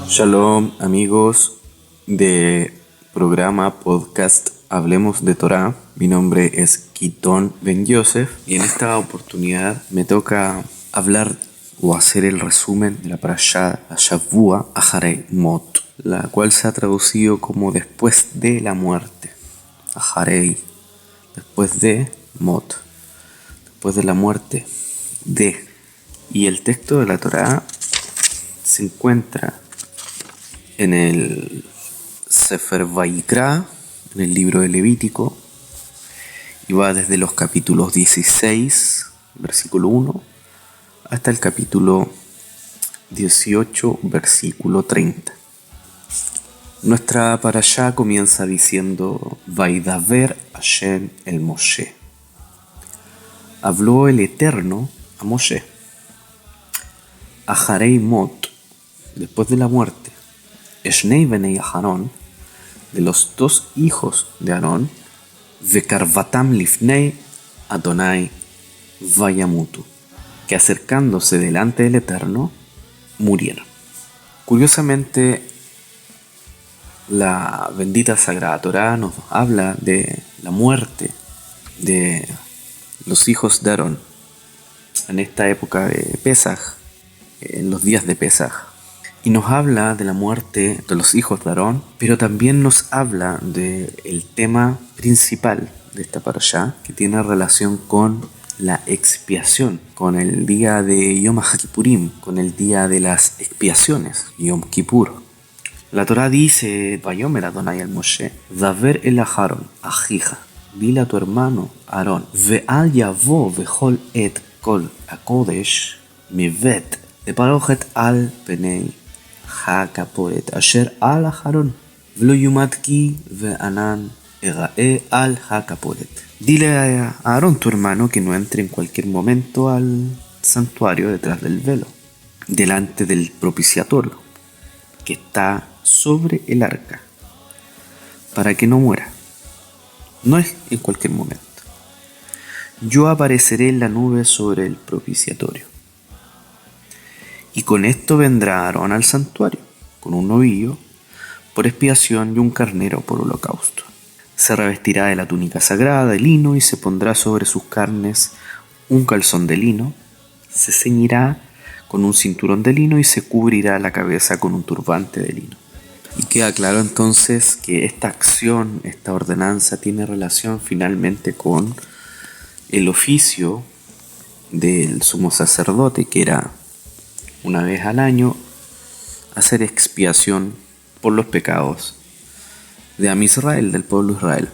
Shalom, amigos de programa podcast Hablemos de Torá. Mi nombre es Kitón Ben Yosef y en esta oportunidad me toca hablar o hacer el resumen de la parashá Shavua Acharei Mot, la cual se ha traducido como después de la muerte. Acharei, después de Mot, después de la muerte de. Y el texto de la Torá se encuentra en el Sefer Vayikra, en el libro de Levítico, y va desde los capítulos 16, versículo 1, hasta el capítulo 18, versículo 30. Nuestra parashá comienza diciendo: Vaidaber Hashem el Moshe. Habló el Eterno a Moshe. Acharei Mot, después de la muerte. Shnei benei Aharón, de los dos hijos de Aarón, vekarvatam lifnei Adonai vayamutu, que acercándose delante del Eterno murieron. Curiosamente, la bendita Sagrada Torá nos habla de la muerte de los hijos de Aarón en esta época de Pesaj, en los días de Pesaj. Y nos habla de la muerte de los hijos de Aarón, pero también nos habla del tema principal de esta parashá, que tiene relación con la expiación, con el día de Yom HaKippurim, con el día de las expiaciones, Yom Kippur. La Torá dice: Vayomer Adonai al Moshe, Daver el Aharon, Ajija, dile a tu hermano Aarón, Ve'al yavo vechol et kol hakodesh, mivet, deparochet al penei HaKaporet asher al Aharon, velo yumatki ve'anan egae al HaKaporet. Dile a Aarón, tu hermano, que no entre en cualquier momento al santuario detrás del velo, delante del propiciatorio, que está sobre el arca, para que no muera. No es en cualquier momento. Yo apareceré en la nube sobre el propiciatorio. Y con esto vendrá Aarón al santuario, con un novillo por expiación y un carnero por holocausto. Se revestirá de la túnica sagrada de lino y se pondrá sobre sus carnes un calzón de lino, se ceñirá con un cinturón de lino y se cubrirá la cabeza con un turbante de lino. Y queda claro entonces que esta acción, esta ordenanza tiene relación finalmente con el oficio del sumo sacerdote, que era una vez al año hacer expiación por los pecados de Am Israel, del pueblo de Israel.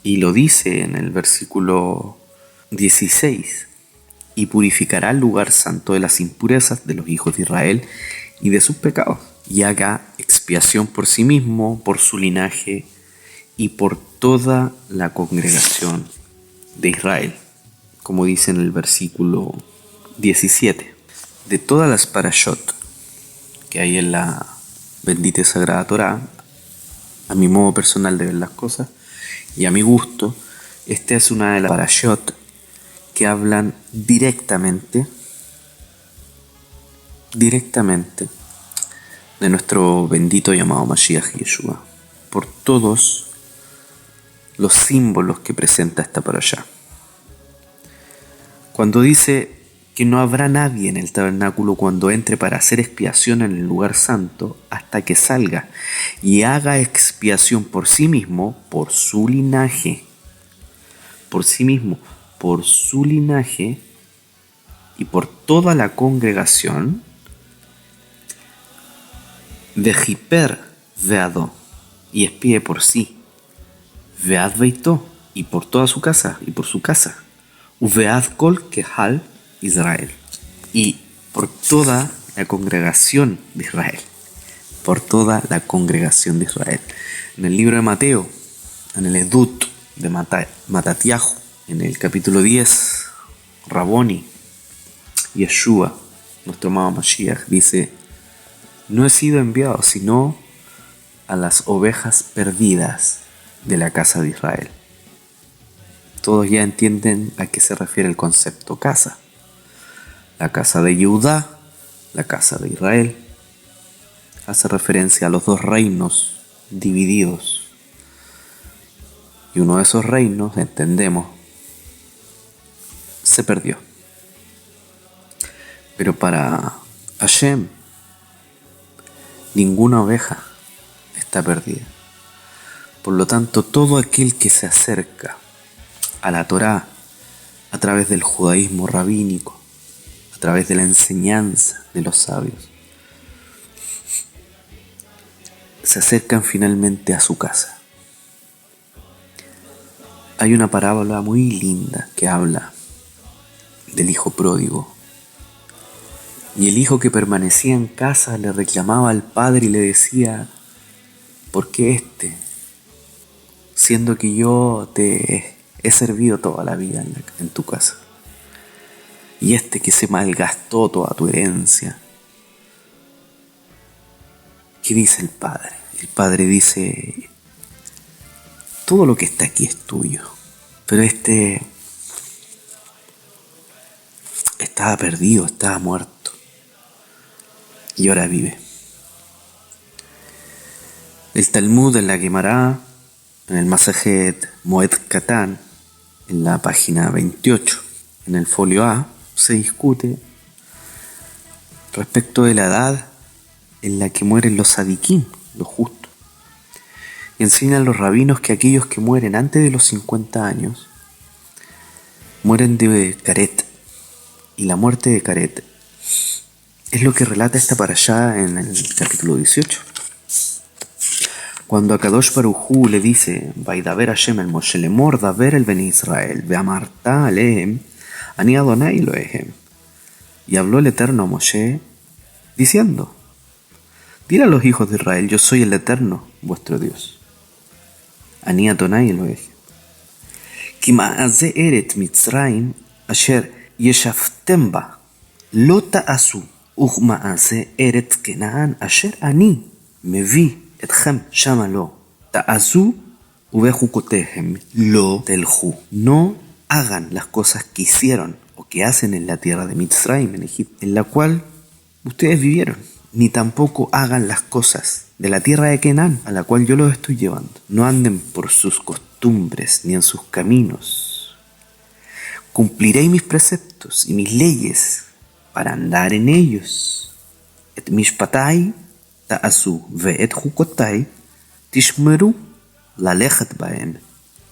Y lo dice en el versículo 16: y purificará el lugar santo de las impurezas de los hijos de Israel y de sus pecados, y haga expiación por sí mismo, por su linaje y por toda la congregación de Israel, como dice en el versículo 17. De todas las parashot que hay en la bendita y sagrada Torá, a mi modo personal de ver las cosas y a mi gusto, esta es una de las parashot que hablan directamente de nuestro bendito llamado Mashiach Yeshua, por todos los símbolos que presenta esta parashá. Cuando dice que no habrá nadie en el tabernáculo cuando entre para hacer expiación en el lugar santo hasta que salga y haga expiación por sí mismo, por su linaje, y por toda la congregación, Vejiper veado, y espíe por sí, vead veito, y por toda su casa, y por su casa, uvead kol kehal Israel, y por toda la congregación de Israel, por toda la congregación de Israel. En el libro de Mateo, en el Edut de Matatiahu, en el capítulo 10, Raboni, Yeshua, nuestro amado Mashiach, dice: no he sido enviado sino a las ovejas perdidas de la casa de Israel. Todos ya entienden a qué se refiere el concepto casa. La casa de Judá, la casa de Israel, hace referencia a los dos reinos divididos. Y uno de esos reinos, entendemos, se perdió. Pero para Hashem, ninguna oveja está perdida. Por lo tanto, todo aquel que se acerca a la Torá a través del judaísmo rabínico, a través de la enseñanza de los sabios, se acercan finalmente a su casa. Hay una parábola muy linda que habla del hijo pródigo. Y el hijo que permanecía en casa le reclamaba al padre y le decía: ¿por qué siendo que yo te he servido toda la vida en tu casa? Y que se malgastó toda tu herencia. ¿Qué dice el padre? El padre dice: todo lo que está aquí es tuyo, pero estaba perdido, estaba muerto, y ahora vive. El Talmud en la Gemara, en el Masejet Moed Katan, en la página 28, en el folio A, se discute respecto de la edad en la que mueren los sadiquín, los justos. Y enseñan los rabinos que aquellos que mueren antes de los 50 años mueren de caret. Y la muerte de caret es lo que relata esta parashá en el capítulo 18. Cuando a Kadosh Baruj Hu le dice: Vaidaber Hashem el Moshe lemor daber el Beni Israel, veamarta alehem, ani Adonai Elohehem. Y habló el Eterno a Moshe, diciendo: dile a los hijos de Israel: yo soy el Eterno, vuestro Dios. Ani Adonai Elohehem. Ki ma'azeh eret Mitzrayim asher yeshaftem ba, lo ta'asu, ומעשה ארץ כנען אשר אני מביא אתכם שמה לא תעשו ובחוקותיהם לא תלכו. No hagan las cosas que hicieron o que hacen en la tierra de Mitzrayim, en Egipto, en la cual ustedes vivieron, ni tampoco hagan las cosas de la tierra de Canaán, a la cual yo los estoy llevando. No anden por sus costumbres ni en sus caminos. Cumpliréis mis preceptos y mis leyes para andar en ellos. Et mishpatai ta'asu ve'et chukotai tishmeru lalechet baem.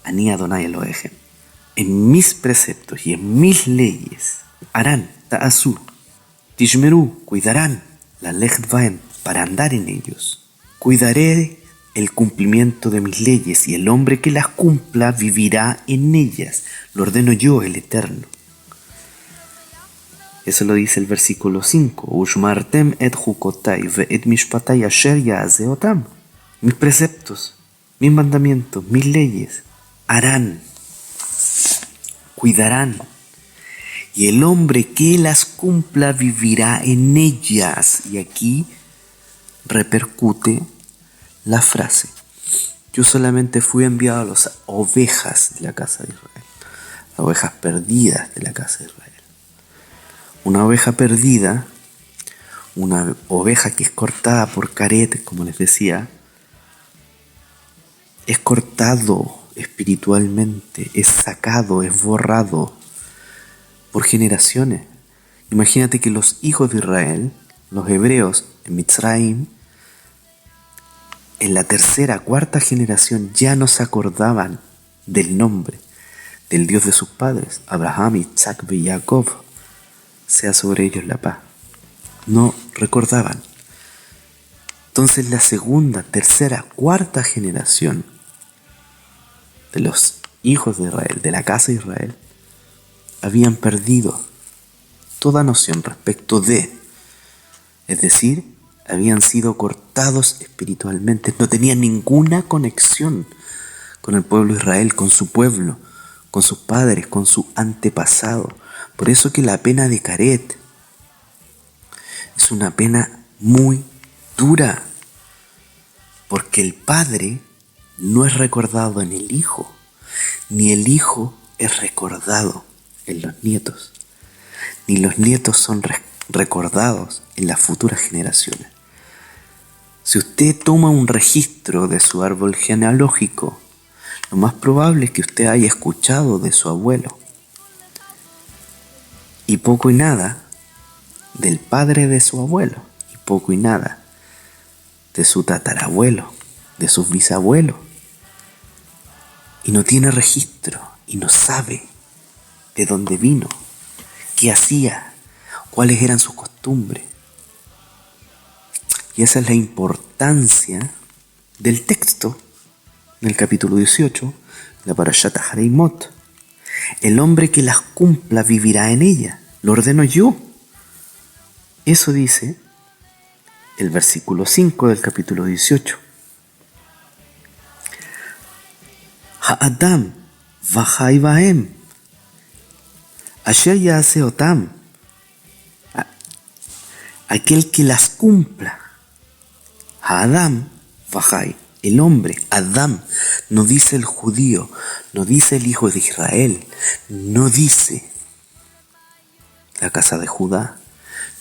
Ani Adonai Elohehem. En mis preceptos y en mis leyes harán ta'asu, tishmeru, cuidarán, lalechet baem, para andar en ellos. Cuidaré el cumplimiento de mis leyes, y el hombre que las cumpla vivirá en ellas. Lo ordeno yo, el Eterno. Eso lo dice el versículo 5. Ushmartem et chukotai ve'et mishpatai asher ya'azeotam. Mis preceptos, mis mandamientos, mis leyes harán, cuidarán, y el hombre que las cumpla vivirá en ellas. Y aquí repercute la frase: yo solamente fui enviado a las ovejas de la casa de Israel, las ovejas perdidas de la casa de Israel. Una oveja perdida, una oveja que es cortada por caret, como les decía, es cortado espiritualmente, es sacado, es borrado por generaciones. Imagínate que los hijos de Israel, los hebreos en Mitzrayim, en la tercera, cuarta generación ya no se acordaban del nombre del Dios de sus padres, Abraham, Isaac y Jacob, sea sobre ellos la paz. No recordaban. Entonces la segunda, tercera, cuarta generación de los hijos de Israel, de la casa de Israel, habían perdido toda noción respecto de, es decir, habían sido cortados espiritualmente, no tenían ninguna conexión con el pueblo de Israel, con su pueblo, con sus padres, con su antepasado. Por eso que la pena de Caret es una pena muy dura, porque el padre no es recordado en el hijo, ni el hijo es recordado en los nietos, ni los nietos son recordados en las futuras generaciones. Si usted toma un registro de su árbol genealógico, lo más probable es que usted haya escuchado de su abuelo, y poco y nada del padre de su abuelo, y poco y nada de su tatarabuelo, de sus bisabuelos, y no tiene registro, y no sabe de dónde vino, qué hacía, cuáles eran sus costumbres. Y esa es la importancia del texto del capítulo 18, la Parashat Hareimot. El hombre que las cumpla vivirá en ella, lo ordeno yo. Eso dice el versículo 5 del capítulo 18. Ha'adam v'chai bahem, asher ya'ase otam. Aquel que las cumpla. Ha'adam v'chai, el hombre, Adam, no dice el judío, no dice el hijo de Israel, no dice la casa de Judá,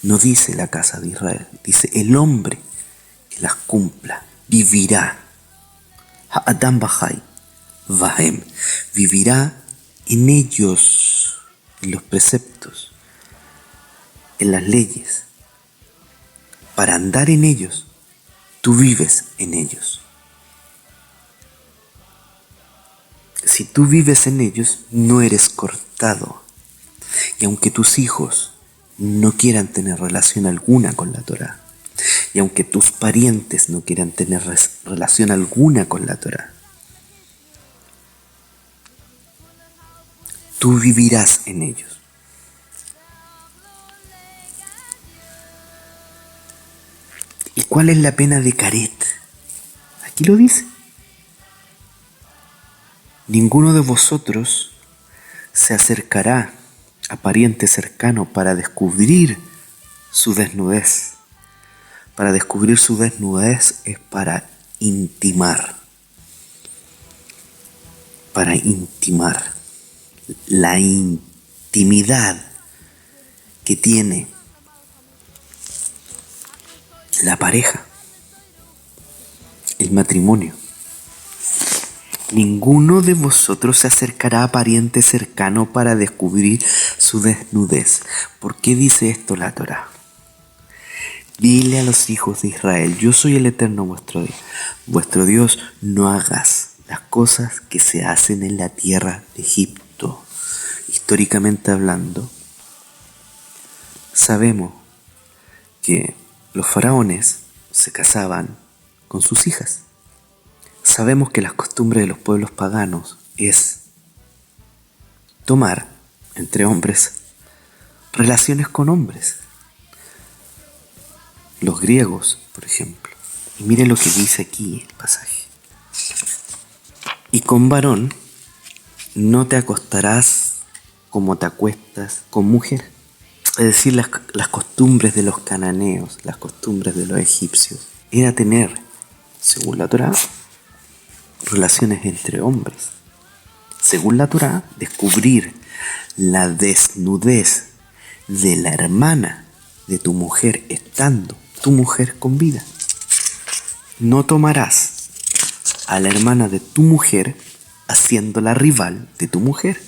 no dice la casa de Israel, dice el hombre que las cumpla, vivirá. Ha'adam v'chai bahem, vivirá en ellos, en los preceptos, en las leyes. Para andar en ellos, tú vives en ellos. Si tú vives en ellos, no eres cortado. Y aunque tus hijos no quieran tener relación alguna con la Torá, y aunque tus parientes no quieran tener relación alguna con la Torá, tú vivirás en ellos. ¿Y cuál es la pena de Caret? Aquí lo dice. Ninguno de vosotros se acercará a pariente cercano para descubrir su desnudez. Para descubrir su desnudez es para intimar. Para intimar. La intimidad que tiene la pareja, el matrimonio. Ninguno de vosotros se acercará a pariente cercano para descubrir su desnudez. ¿Por qué dice esto la Torá? Dile a los hijos de Israel, yo soy el Eterno vuestro Dios, no hagas las cosas que se hacen en la tierra de Egipto. Históricamente hablando, sabemos que los faraones se casaban con sus hijas. Sabemos que las costumbres de los pueblos paganos es tomar entre hombres relaciones con hombres. Los griegos, por ejemplo. Y mire lo que dice aquí el pasaje. Y con varón no te acostarás como te acuestas con mujer. Es decir, las costumbres de los cananeos, las costumbres de los egipcios, era tener, según la Torá, relaciones entre hombres. Según la Torá, descubrir la desnudez de la hermana de tu mujer estando tu mujer con vida. No tomarás a la hermana de tu mujer haciéndola rival de tu mujer.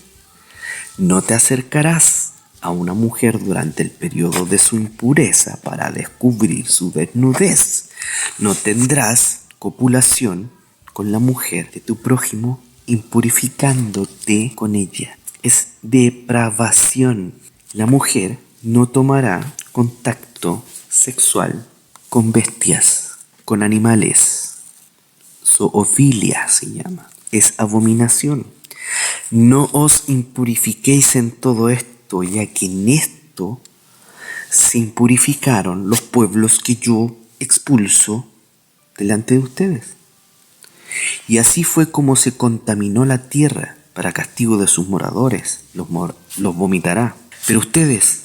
No te acercarás a una mujer durante el periodo de su impureza para descubrir su desnudez. No tendrás copulación con la mujer de tu prójimo, impurificándote con ella. Es depravación. La mujer no tomará contacto sexual con bestias. con animales. Zoofilia se llama. Es abominación. No os impurifiquéis en todo esto, ya que en esto se impurificaron los pueblos que yo expulso delante de ustedes. Y así fue como se contaminó la tierra para castigo de sus moradores. Los vomitará. Pero ustedes,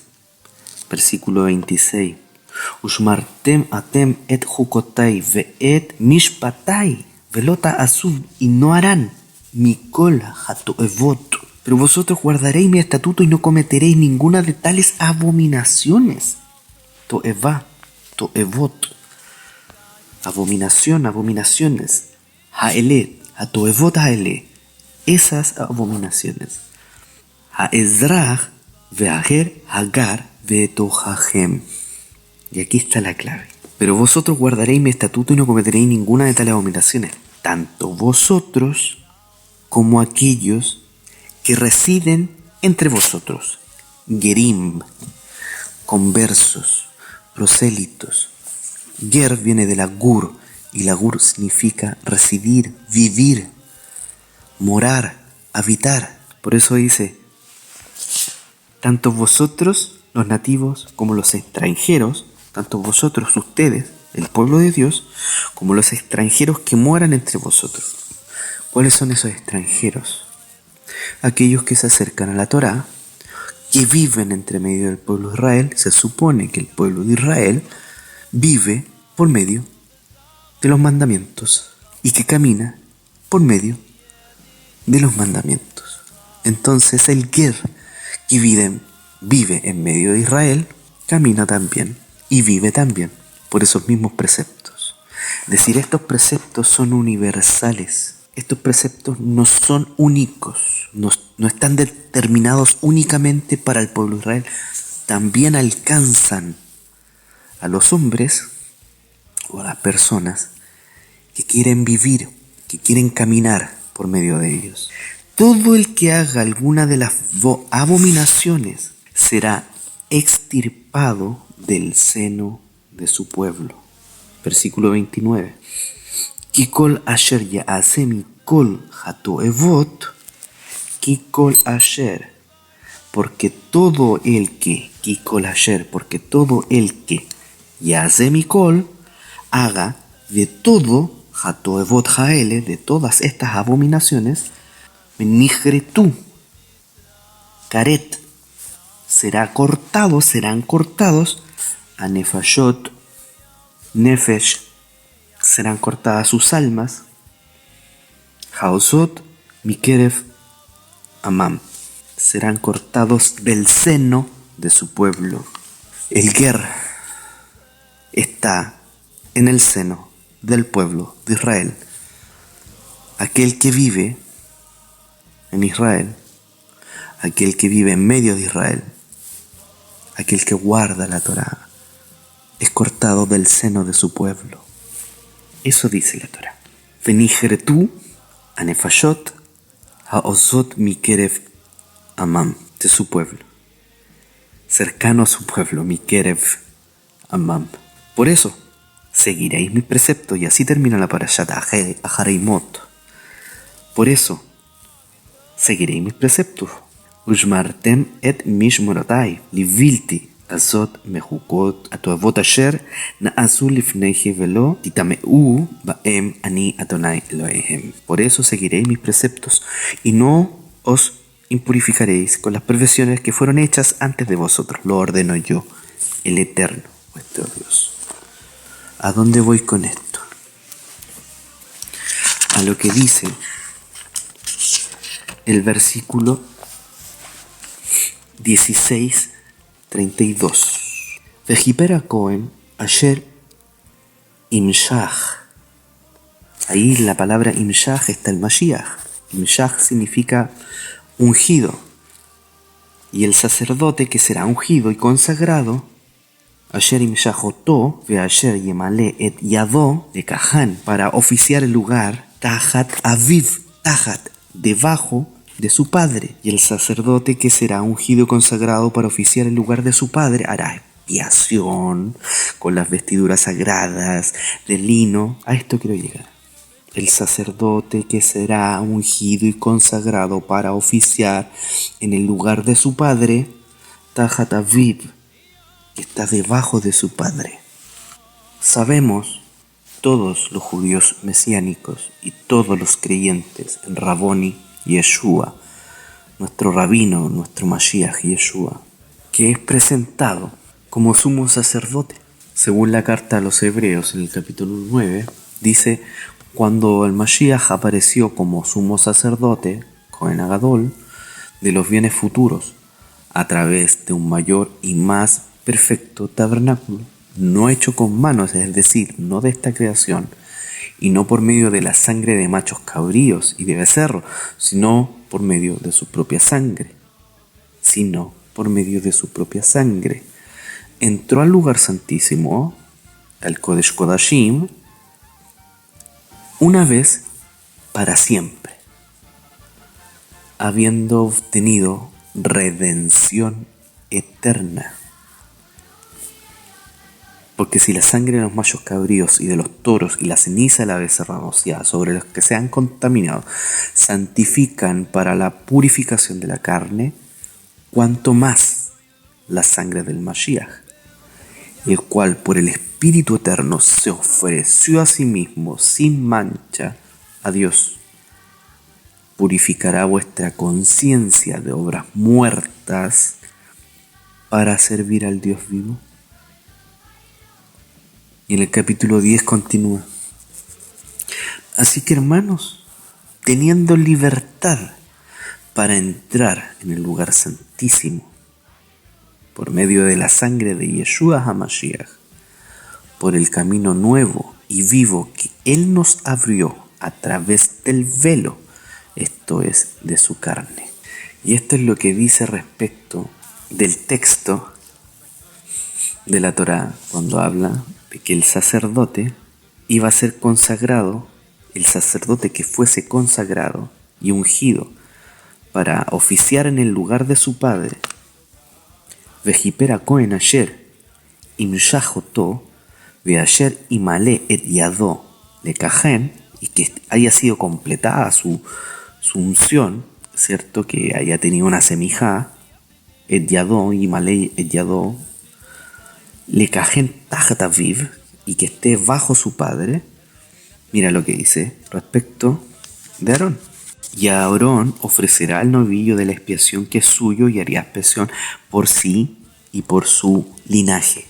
versículo 26, Ushmartem atem et jukotai ve'et mishpatai velota azul, y no harán mikol hatoevot. Pero vosotros guardaréis mi estatuto y no cometeréis ninguna de tales abominaciones. Toeva, toevot. Abominación, abominaciones. Haele, hatoevot haele. Esas abominaciones. Haezrach veaher hagar veetohahem. Y aquí está la clave. Pero vosotros guardaréis mi estatuto y no cometeréis ninguna de tales abominaciones, tanto vosotros como aquellos que residen entre vosotros. Gerim, conversos, prosélitos. Ger viene de la gur, y la gur significa residir, vivir, morar, habitar. Por eso dice, tanto vosotros, los nativos, como los extranjeros, tanto vosotros, ustedes, el pueblo de Dios, como los extranjeros que moran entre vosotros. ¿Cuáles son esos extranjeros? Aquellos que se acercan a la Torá, que viven entre medio del pueblo de Israel. Se supone que el pueblo de Israel vive por medio de los mandamientos y que camina por medio de los mandamientos. Entonces el Ger que vive en medio de Israel, camina también y vive también por esos mismos preceptos. Es decir, estos preceptos son universales. Estos preceptos no son únicos, no están determinados únicamente para el pueblo de Israel. También alcanzan a los hombres o a las personas que quieren vivir, que quieren caminar por medio de ellos. Todo el que haga alguna de las abominaciones será extirpado del seno de su pueblo. Versículo 29. Kikol asher ya'ase mikol hatoevot, kikol asher, porque todo el que, kikol asher, porque todo el que ya'ase mikol, haga de todo hatoevot haele, de todas estas abominaciones, menigretú, karet, serán cortados, a nefashot, nefesh, serán cortadas sus almas, haosot, mikerev, amam, serán cortados del seno de su pueblo. El Ger está en el seno del pueblo de Israel. Aquel que vive en Israel, aquel que vive en medio de Israel, aquel que guarda la Torá, es cortado del seno de su pueblo. Eso dice la Torá. Venigretú anefashot haosot mikerev amam, de su pueblo, cercano a su pueblo, mikerev amam. Por eso seguiréis mis preceptos, y así termina la parashat Ahareimot. Por eso seguiréis mis preceptos. Ushmartem et mishmoratai livilti azot mehukot atoavot asher na'asu lifneihi velo titameu baem ani Adonai Elohehem. Por eso seguiréis mis preceptos y no os impurificaréis con las perversiones que fueron hechas antes de vosotros. Lo ordeno yo, el Eterno, vuestro Dios. ¿A dónde voy con esto? A lo que dice el versículo 16:32. Vejipera Cohen Asher Imshach. Ahí la palabra Imshach está el Mashiach. Imshach significa ungido. Y el sacerdote que será ungido y consagrado, Asher Imshachotó ve Asher Yemale et Yadó de Kahan, para oficiar el lugar Tajat Aviv, Tajat, debajo de su padre. Y el sacerdote que será ungido y consagrado para oficiar el lugar de su padre hará expiación con las vestiduras sagradas de lino. A esto quiero llegar. El sacerdote que será ungido y consagrado para oficiar en el lugar de su padre, Tajat Aviv, que está debajo de su padre. Sabemos, todos los judíos mesiánicos y todos los creyentes en Raboni Yeshua, nuestro rabino, nuestro Mashiach Yeshua, que es presentado como sumo sacerdote. Según la carta a los Hebreos en el capítulo 9, dice: cuando el Mashiach apareció como sumo sacerdote, Cohen Agadol, de los bienes futuros, a través de un mayor y más perfecto tabernáculo, no hecho con manos, es decir, no de esta creación, y no por medio de la sangre de machos cabríos y de becerros, sino por medio de su propia sangre. Entró al lugar santísimo, al Kodesh Kodashim, una vez para siempre, habiendo obtenido redención eterna. Porque si la sangre de los machos cabríos y de los toros y la ceniza de la becerra rociada sobre los que se han contaminado santifican para la purificación de la carne, cuanto más la sangre del Mashiach, el cual por el Espíritu Eterno se ofreció a sí mismo sin mancha a Dios, purificará vuestra conciencia de obras muertas para servir al Dios vivo. Y en el capítulo 10 continúa: así que, hermanos, teniendo libertad para entrar en el lugar santísimo por medio de la sangre de Yeshua HaMashiach, por el camino nuevo y vivo que Él nos abrió a través del velo, esto es, de su carne. Y esto es lo que dice respecto del texto de la Torá cuando habla de que el sacerdote iba a ser consagrado, el sacerdote que fuese consagrado y ungido para oficiar en el lugar de su padre, Vejipera Cohen Asher Imshajoto Veasher Imale et Yado le Kajen, y que haya sido completada su unción, ¿cierto? Que haya tenido una semijá, et Yado, Imale et Yado le Kajen Tajat Aviv, y que esté bajo su padre. Mira lo que dice respecto de Aarón. Y a Aarón ofrecerá el novillo de la expiación que es suyo y haría expiación por sí y por su linaje.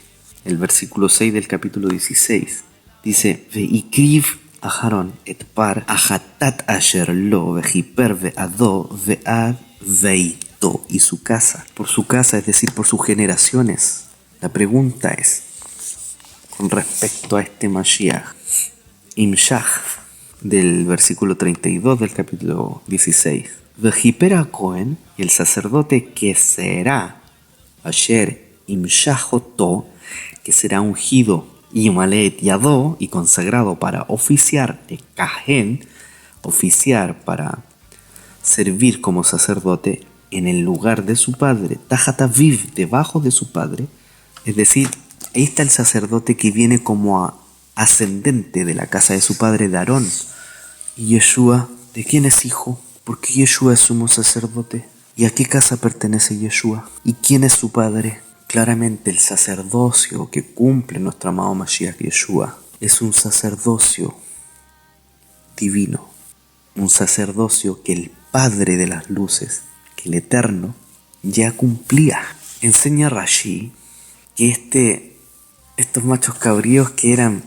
El versículo 6 del capítulo 16 dice: Veikriv a Aarón et par ahatat asher lo vejiper veado vead veito, y su casa, por su casa, es decir, por sus generaciones. La pregunta es, con respecto a este Mashiach, Imshach, del versículo 32 del capítulo 16. Vejipera Cohen, y el sacerdote que será Asher Imshajoto, que será ungido, Imalet Yadó, y consagrado para oficiar de Kahen, oficiar para servir como sacerdote en el lugar de su padre, Tajat Aviv, debajo de su padre. Es decir, ahí está el sacerdote que viene como ascendente de la casa de su padre, de Aarón. ¿Y Yeshua de quién es hijo? Porque Yeshua es sumo sacerdote. ¿Y a qué casa pertenece Yeshua? ¿Y quién es su padre? Claramente el sacerdocio que cumple nuestro amado Mashiach Yeshua es un sacerdocio divino, un sacerdocio que el Padre de las luces, que el Eterno, ya cumplía. Enseña Rashi que estos machos cabríos que eran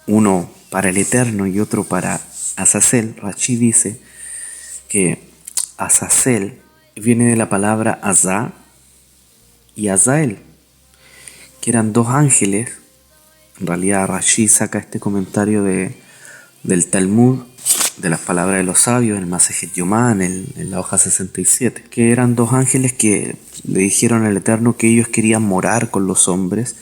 uno para el Eterno y otro para Azazel, Rashi dice que Azazel viene de la palabra Azá y Azael, que eran dos ángeles. En realidad Rashi saca este comentario del Talmud, de las palabras de los sabios, en el Masejet Yomán, en la hoja 67, que eran dos ángeles que le dijeron al Eterno que ellos querían morar con los hombres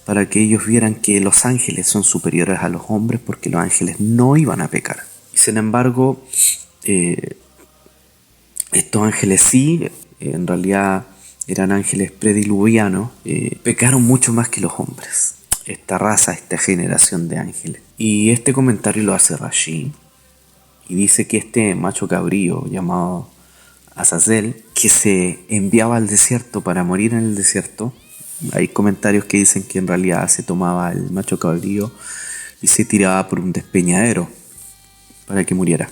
para que ellos vieran que los ángeles son superiores a los hombres, porque los ángeles no iban a pecar. Y sin embargo, estos ángeles sí, en realidad eran ángeles prediluvianos, pecaron mucho más que los hombres. esta raza, esta generación de ángeles. Y este comentario lo hace Rashi y dice que este macho cabrío llamado Azazel, que se enviaba al desierto para morir en el desierto, hay comentarios que dicen que en realidad se tomaba el macho cabrío y se tiraba por un despeñadero para que muriera.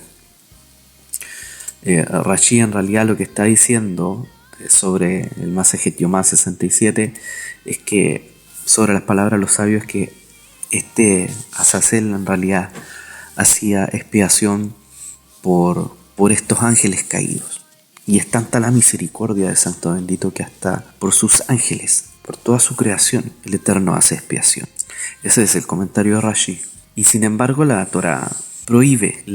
Rashi en realidad lo que está diciendo sobre el Masejet Yomá 67 es que sobre las palabras de los sabios es que este Azazel en realidad hacía expiación por estos ángeles caídos. Y es tanta la misericordia del Santo Bendito que hasta por sus ángeles, por toda su creación, el Eterno hace expiación. Ese es el comentario de Rashi. Y sin embargo la Torá prohíbe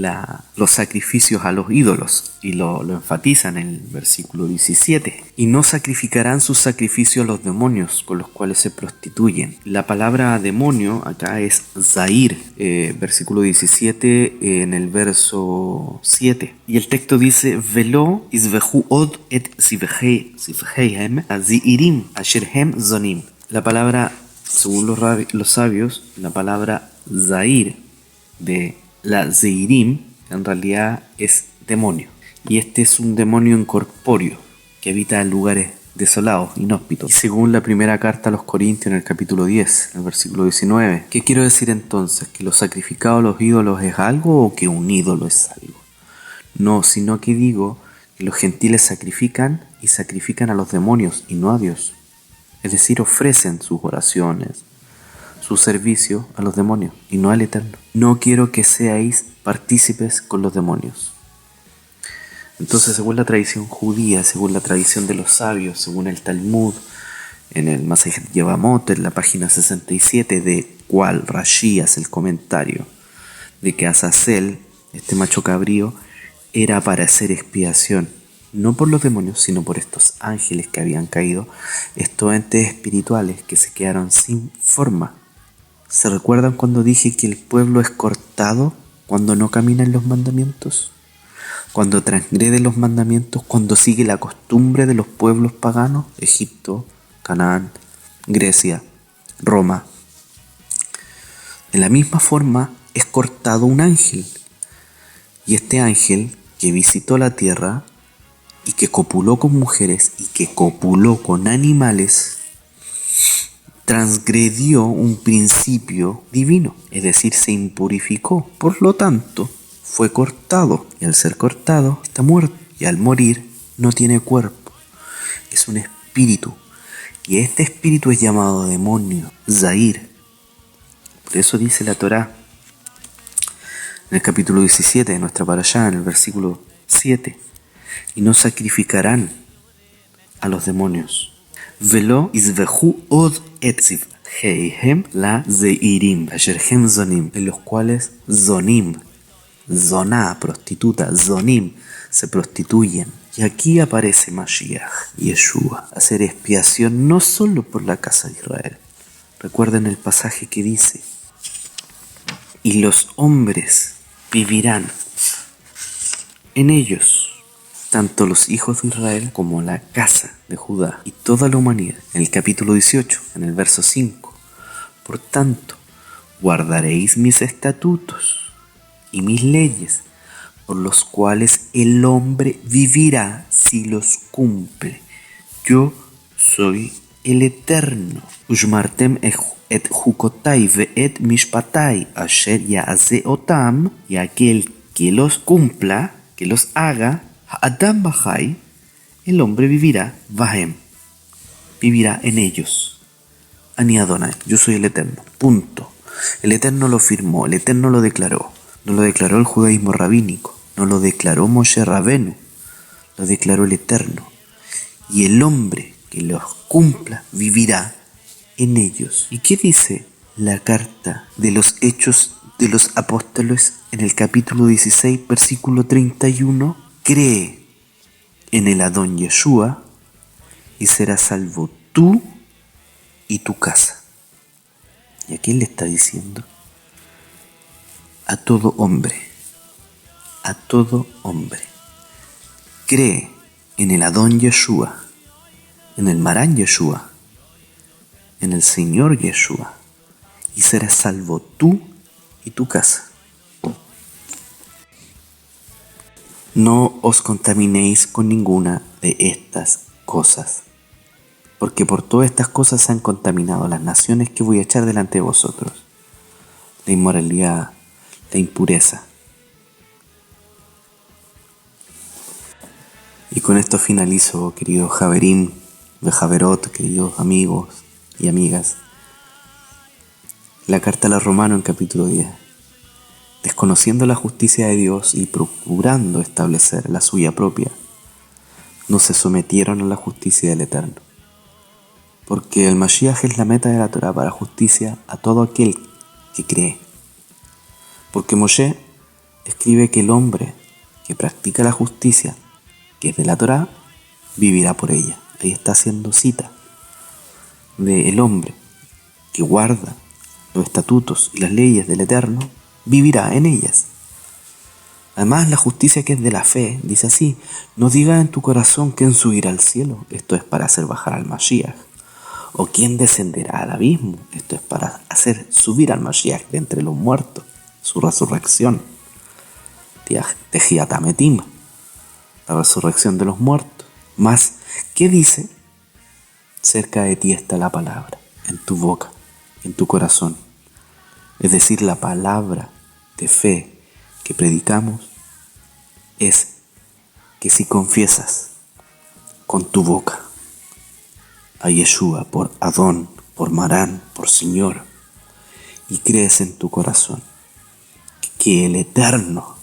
los sacrificios a los ídolos y lo enfatiza en el versículo 17. Y no sacrificarán sus sacrificios a los demonios con los cuales se prostituyen. La palabra demonio acá es Zair, versículo 17 en el verso 7. Y el texto dice: Velo isvehu od et sivheihem aziirim asherhem zonim. La palabra, según los sabios, la palabra Zair de la Zeirim en realidad es demonio. Y este es un demonio incorpóreo que habita en lugares desolados, inhóspitos. Y según la primera carta a los Corintios en el capítulo 10, en el versículo 19. ¿Qué quiero decir entonces? ¿Que lo sacrificado a los ídolos es algo o que un ídolo es algo? No, sino que digo que los gentiles sacrifican y sacrifican a los demonios y no a Dios. Es decir, ofrecen sus oraciones, su servicio a los demonios y no al Eterno. No quiero que seáis partícipes con los demonios. Entonces, según la tradición judía, según la tradición de los sabios, según el Talmud, en el Masejet Yevamot, en la página 67, de cual Rashi hace el comentario de que Azazel, este macho cabrío, era para hacer expiación, no por los demonios, sino por estos ángeles que habían caído, estos entes espirituales que se quedaron sin forma. ¿Se recuerdan cuando dije que el pueblo es cortado cuando no camina en los mandamientos? Cuando transgrede los mandamientos, cuando sigue la costumbre de los pueblos paganos, Egipto, Canaán, Grecia, Roma. De la misma forma es cortado un ángel. Y este ángel que visitó la tierra y que copuló con mujeres y que copuló con animales, transgredió un principio divino, es decir, se impurificó. Por lo tanto, fue cortado, y al ser cortado está muerto, y al morir no tiene cuerpo, es un espíritu, y este espíritu es llamado demonio, Zair. Por eso dice la Torá en el capítulo 17 de nuestra parashá, en el versículo 7, y no sacrificarán a los demonios. Velo isvehu od et sivheihem la zeirim asherhem zonim, en los cuales zonim, zoná, prostituta, zonim, se prostituyen. Y aquí aparece Mashiach, Yeshua, a hacer expiación no solo por la casa de Israel. Recuerden el pasaje que dice: y los hombres vivirán en ellos, tanto los hijos de Israel como la casa de Judá y toda la humanidad. En el capítulo 18, en el verso 5. Por tanto, guardaréis mis estatutos y mis leyes, por los cuales el hombre vivirá si los cumple. Yo soy el Eterno. Ushmartem et jukotai ve'et mishpatai asher ya'ase otam, y aquel que los cumpla, que los haga, Adam Bajai, el hombre vivirá, Vahem, vivirá en ellos. Ani Adonai, yo soy el Eterno. Punto. El Eterno lo firmó, el Eterno lo declaró. No lo declaró el judaísmo rabínico, no lo declaró Moshe Rabenu, lo declaró el Eterno. Y el hombre que los cumpla vivirá en ellos. ¿Y qué dice la carta de los Hechos de los Apóstoles en el capítulo 16, versículo 31? Cree en el Adón Yeshua y serás salvo tú y tu casa. ¿Y a quién le está diciendo? A todo hombre. A todo hombre. Cree en el Adón Yeshua, en el Marán Yeshua, en el Señor Yeshua, y serás salvo tú y tu casa. No os contaminéis con ninguna de estas cosas, porque por todas estas cosas se han contaminado las naciones que voy a echar delante de vosotros: la inmoralidad, la impureza. Y con esto finalizo, querido Javerín, de Javerot, queridos amigos y amigas, la carta a los Romanos en capítulo 10. Desconociendo la justicia de Dios y procurando establecer la suya propia, no se sometieron a la justicia del Eterno. Porque el Mashiach es la meta de la Torah para justicia a todo aquel que cree. Porque Moshe escribe que el hombre que practica la justicia, que es de la Torah, vivirá por ella. Ahí está haciendo cita del hombre que guarda los estatutos y las leyes del Eterno, vivirá en ellas. Además, la justicia que es de la fe, dice así: no digas en tu corazón quién subirá al cielo, esto es para hacer bajar al Mashiach, o quién descenderá al abismo, esto es para hacer subir al Mashiach de entre los muertos, su resurrección, Tejiatametim, la resurrección de los muertos. Mas, ¿qué dice? Cerca de ti está la palabra, en tu boca, en tu corazón. Es decir, la palabra de fe que predicamos es que si confiesas con tu boca a Yeshua por Adón, por Marán, por Señor, y crees en tu corazón que el Eterno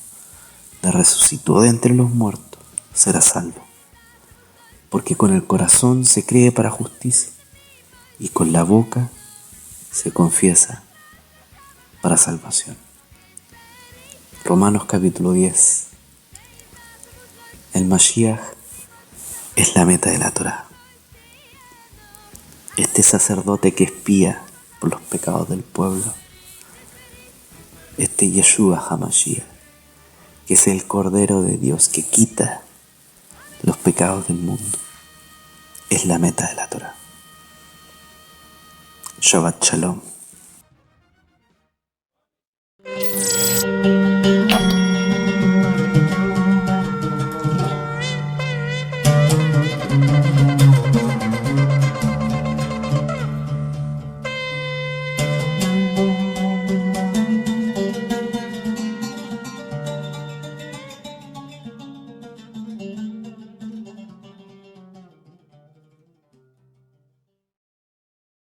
le resucitó de entre los muertos, serás salvo. Porque con el corazón se cree para justicia y con la boca se confiesa para salvación. Romanos capítulo 10. El Mashiach es la meta de la Torah. Este sacerdote que expía por los pecados del pueblo, este Yeshua HaMashiach, que es el Cordero de Dios que quita los pecados del mundo, es la meta de la Torah. Shabbat Shalom.